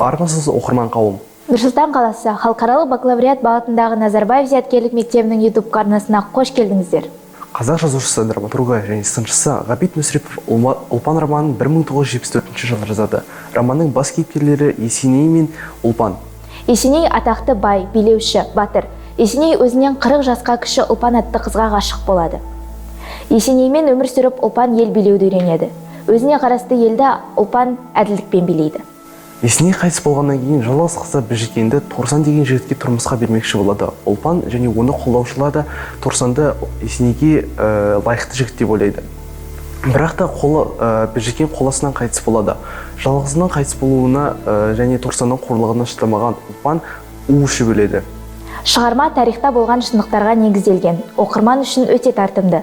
Армысыз оқырман қауым. Нұрсұлтан қаласы халықаралық бакалавриат бағытындағы Назарбаев зияткерлік мектебінің YouTube арнасына қош келдіңіздер. Қазақ жазушысы, драматургы және сыншысы Ғабит Мүсірепов Ұлпан романын 1974 жылы жазады. Романның бас кейіпкерлері Есеней мен Ұлпан. Есеней атақты бай, билеуші, батыр. Есеней өзінен 40 жасқа кіші Ұлпан атты қызға ғашық болады. Есенеймен өмір сүріп Ұлпан ел билеуді үйренеді. Өзіне қарасты елді Ұлпан әділдікпен билейді. Есеней қайтыс болғаннан кейін жалғыз қызы Біжікенді Торсан деген жігітке тұрмысқа бермекші болады. Ұлпан және оны қолдаушылар да Торсанды Есенейге лайықты жігіт деп ойлайды. Бірақ та Біжікен қоласынан қайтыс болады. Жалғызынан қайтыс болуына және Торсанның қорлығына шыдамаған Ұлпан у ішіп өледі. Шығарма тарихта болған шындықтарға негізделген, оқырман үшін өте тартымды.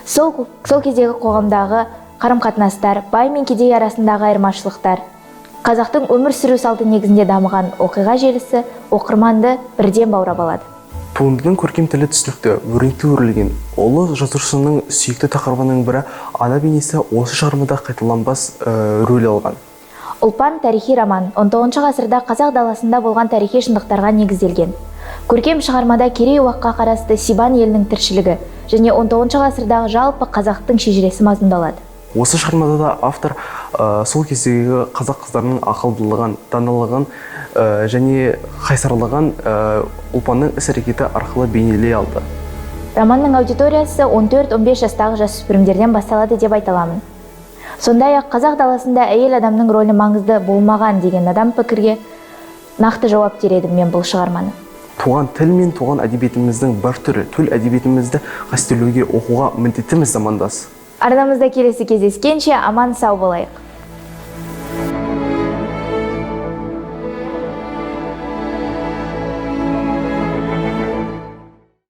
Сол кездегі қоғамдағы қарым-қатынастар, бай мен кедей арасындағы айырмашылықтар, қазақтың өмір сүру салты негізінде дамыған оқиға желісі оқырманды бірден баурап алады. Туындының көркем тілі түсінікті, өрнекті өрілген. Ұлы жазушының сүйікті тақырыбының бірі ана бейнесі осы шығармада қайталанбас рөл алған. Ұлпан тарихи роман 19 ғасырда қазақ даласында болған тарихи шындықтарға негізделген. Көркем шығармада керей уаққа қарасты Сибан елінің тіршілігі және 19 ғасырдағы жалпы қазақтың шежіресі мазмұндалады. Осы шығармада да автор сол кездегі қазақ қыздарының ақылдылығын, даналығын және қайсарлығын Ұлпанның іс-әрекеті арқылы бейнелей алды. Романның аудиториясы 14-15 жастағы жасөспірімдерден басталады деп айта аламын. Сондай-ақ қазақ даласында әйел адамның рөлі маңызды болмаған деген адам пікірге нақты жауап бередім мен бұл шығарманы. Туған тіл мен туған әдебиетіміздің бір түрі, төл әдебиетімізді қастерлеуге оқуға міндеттіміз замандас. Арнамызда келесі кездескенше аман сау болайық.